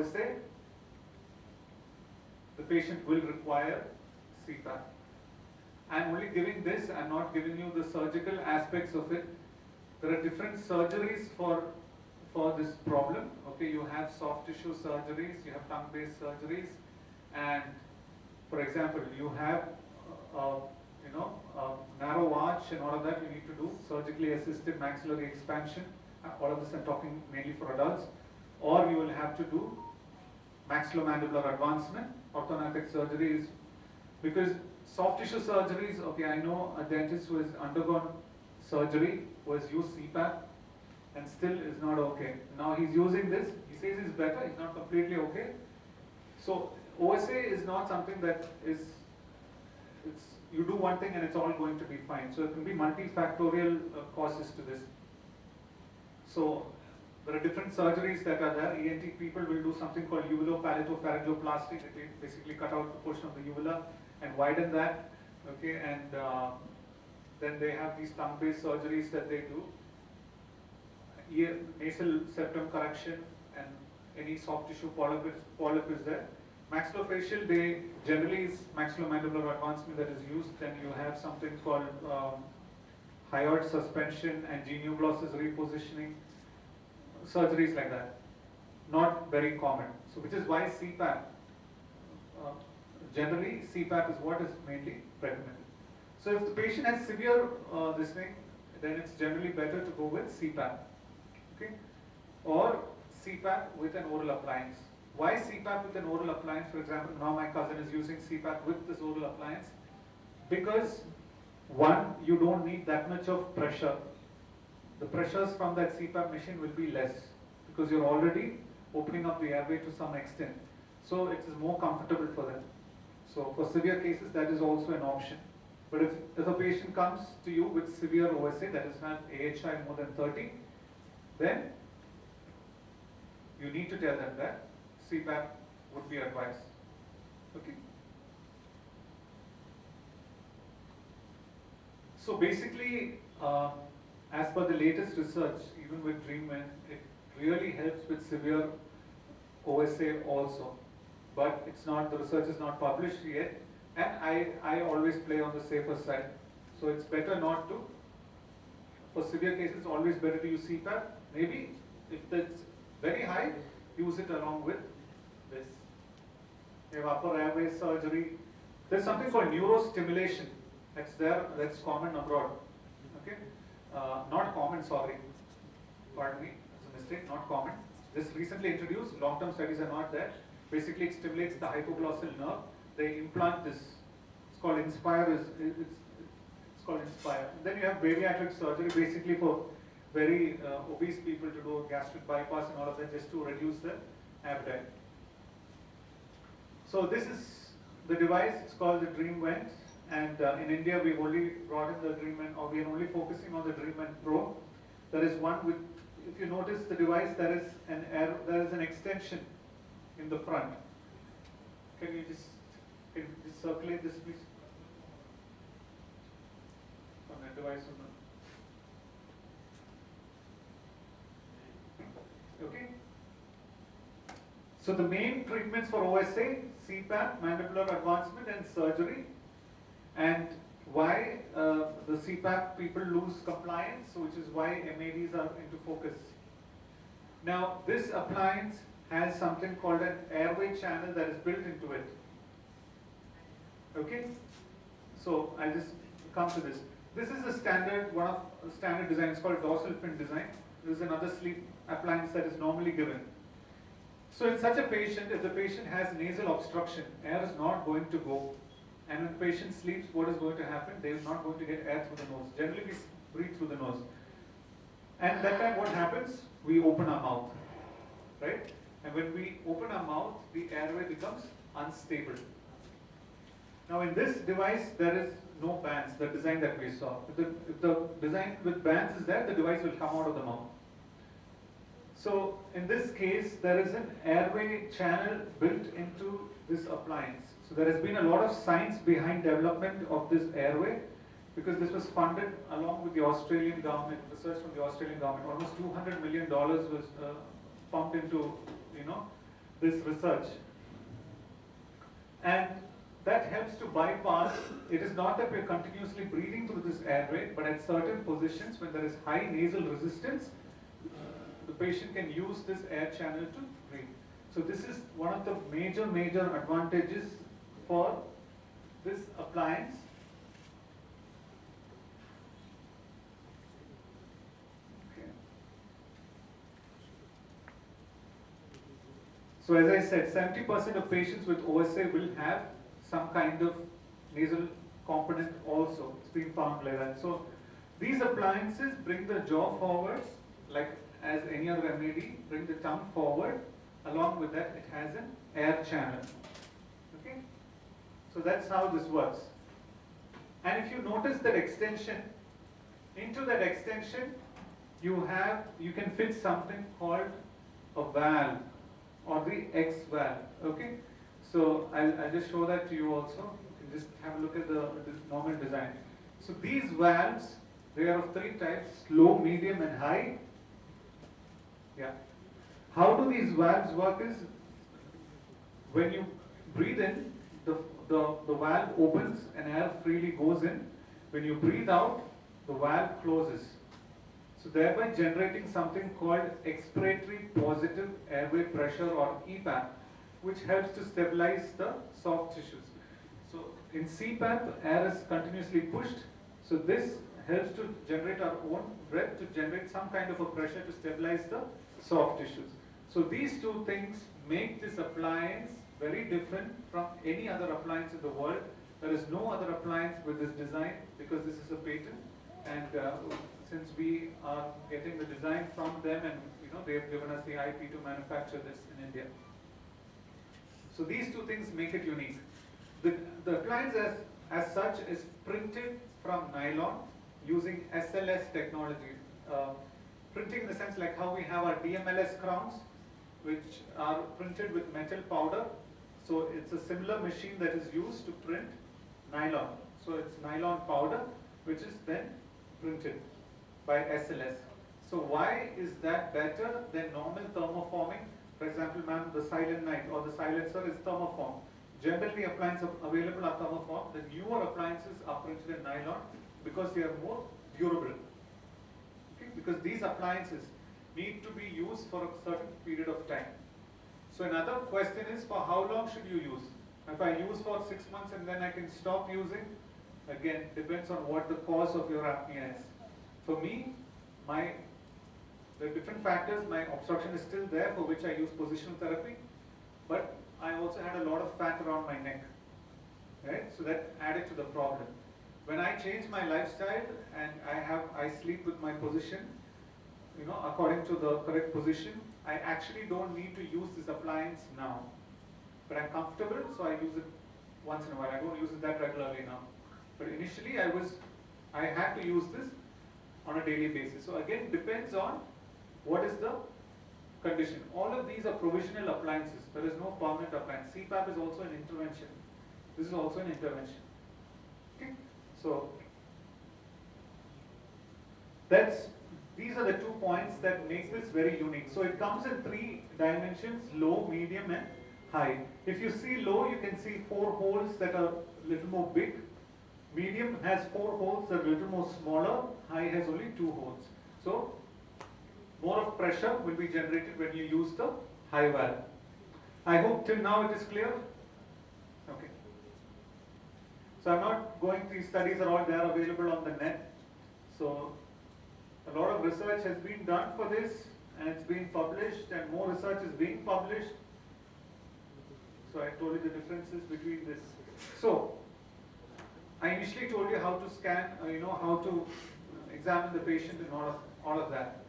OSA, the patient will require CPAP. I'm only giving this, I'm not giving you the surgical aspects of it. There are different surgeries for this problem. Okay, you have soft tissue surgeries, you have tongue-based surgeries, and for example, you have narrow arch and all of that you need to do, surgically assisted maxillary expansion. All of this I'm talking mainly for adults. Or you will have to do maxillomandibular advancement, orthodontic surgeries, because soft tissue surgeries, okay, I know a dentist who has undergone surgery, who has used CPAP and still is not okay. Now he's using this, he says he's better, he's not completely okay. So OSA is not something that is, you do one thing and it's all going to be fine. So it can be multifactorial causes to this. So there are different surgeries that are there. ENT people will do something called uvulopalatopharyngoplasty. They basically cut out the portion of the uvula and widen that. Okay, and then they have these tongue-based surgeries that they do. Ear, nasal septum correction, and any soft tissue polyp is there. Maxillofacial, they generally is maxillomandibular advancement that is used. Then you have something called hyoid suspension and genioglossus repositioning, surgeries like that. Not very common. So which is why CPAP, generally CPAP is what is mainly recommended. So if the patient has severe this thing, then it's generally better to go with CPAP. Okay? Or CPAP with an oral appliance. Why CPAP with an oral appliance? For example, now my cousin is using CPAP with this oral appliance because one, you don't need that much of pressure. The pressures from that CPAP machine will be less because you're already opening up the airway to some extent. So it is more comfortable for them. So for severe cases, that is also an option. But if a patient comes to you with severe OSA, that is not AHI more than 30, then you need to tell them that CPAP would be advised. Okay? So basically, as per the latest research, even with DreamWin, it really helps with severe OSA also. But it's not, the research is not published yet, and I always play on the safer side. So it's better not to, for severe cases, it's always better to use CPAP. Maybe if it's very high, use it along with this. You have upper airway surgery. There's something called neurostimulation. That's there, that's common abroad. Okay? Not common, sorry. Pardon me, that's a mistake, not common. This recently introduced, long-term studies are not there. Basically, it stimulates the hypoglossal nerve. They implant this. It's called Inspire. It's called Inspire. And then you have bariatric surgery, basically for very obese people to do gastric bypass and all of that, just to reduce the appetite. So this is the device. It's called the DreamWin. And in India, we've only brought in the DreamWin, or we are only focusing on the DreamWin Pro. There is one with, if you notice the device, there is an extension in the front. Can you just circulate this, please? On that device. Okay. So the main treatments for OSA, CPAP, mandibular advancement, and surgery. And why the CPAP people lose compliance, which is why MADs are into focus. Now, this appliance has something called an airway channel that is built into it. Okay? So I'll just come to this. This is a standard, one of the standard design. It's called dorsal fin design. This is another sleep appliance that is normally given. So in such a patient, if the patient has nasal obstruction, air is not going to go. And when the patient sleeps, what is going to happen? They are not going to get air through the nose. Generally, we breathe through the nose. And that time what happens? We open our mouth, right? And when we open our mouth, the airway becomes unstable. Now in this device, there is no bands, the design that we saw. If the design with bands is there, the device will come out of the mouth. So in this case, there is an airway channel built into this appliance. So there has been a lot of science behind development of this airway, because this was funded along with the Australian government, research from the Australian government. Almost $200 million was pumped into, this research. And that helps to bypass, it is not that we're continuously breathing through this airway, but at certain positions when there is high nasal resistance, the patient can use this air channel to breathe. So this is one of the major advantages for this appliance. Okay. So as I said, 70% of patients with OSA will have some kind of nasal component also. It's been found like that. So these appliances bring the jaw forward, like as any other MAD, bring the tongue forward. Along with that, it has an air channel. Okay? So that's how this works. And if you notice that extension, into that extension, you can fit something called a valve or the X valve. Okay? So I'll just show that to you also. You can just have a look at this normal design. So these valves, they are of 3 types: low, medium, and high. Yeah. How do these valves work is, when you breathe in, the valve opens and air freely goes in. When you breathe out, the valve closes. So thereby generating something called expiratory positive airway pressure, or EPAP, which helps to stabilize the soft tissues. So in CPAP, air is continuously pushed. So this helps to generate our own breath, to generate some kind of a pressure to stabilize the soft tissues. So these 2 things make this appliance very different from any other appliance in the world. There is no other appliance with this design, because this is a patent, and since we are getting the design from them, and they have given us the IP to manufacture this in India. So these 2 things make it unique. The appliance as such is printed from nylon using SLS technology. Printing in the sense like how we have our DMLS crowns, which are printed with metal powder. So it's a similar machine that is used to print nylon. So it's nylon powder, which is then printed by SLS. So why is that better than normal thermoforming? For example, ma'am, the Silent Night or the silencer is thermoform. Generally, appliances available are thermoform. The newer appliances are printed in nylon because they are more durable. Okay? Because these appliances need to be used for a certain period of time. So another question is, for how long should you use? If I use for 6 months and then I can stop using, again, depends on what the cause of your apnea is. For me, there are different factors. My obstruction is still there, for which I use positional therapy, but I also had a lot of fat around my neck, right? So that added to the problem. When I change my lifestyle and I sleep with my position, according to the correct position, I actually don't need to use this appliance now. But I'm comfortable, so I use it once in a while. I don't use it that regularly now. But initially I had to use this on a daily basis. So again, depends on what is the condition. All of these are provisional appliances. There is no permanent appliance. CPAP is also an intervention. This is also an intervention. Okay? So these are the 2 points that make this very unique. So it comes in 3 dimensions: low, medium, and high. If you see low, you can see 4 holes that are a little more big. Medium has 4 holes that are a little more smaller. High has only 2 holes. So more of pressure will be generated when you use the high valve. I hope till now it is clear. Okay. So I'm not going, these studies are all there available on the net. So a lot of research has been done for this, and it's been published, and more research is being published. So I told you the differences between this. So I initially told you how to scan, how to examine the patient and all of that.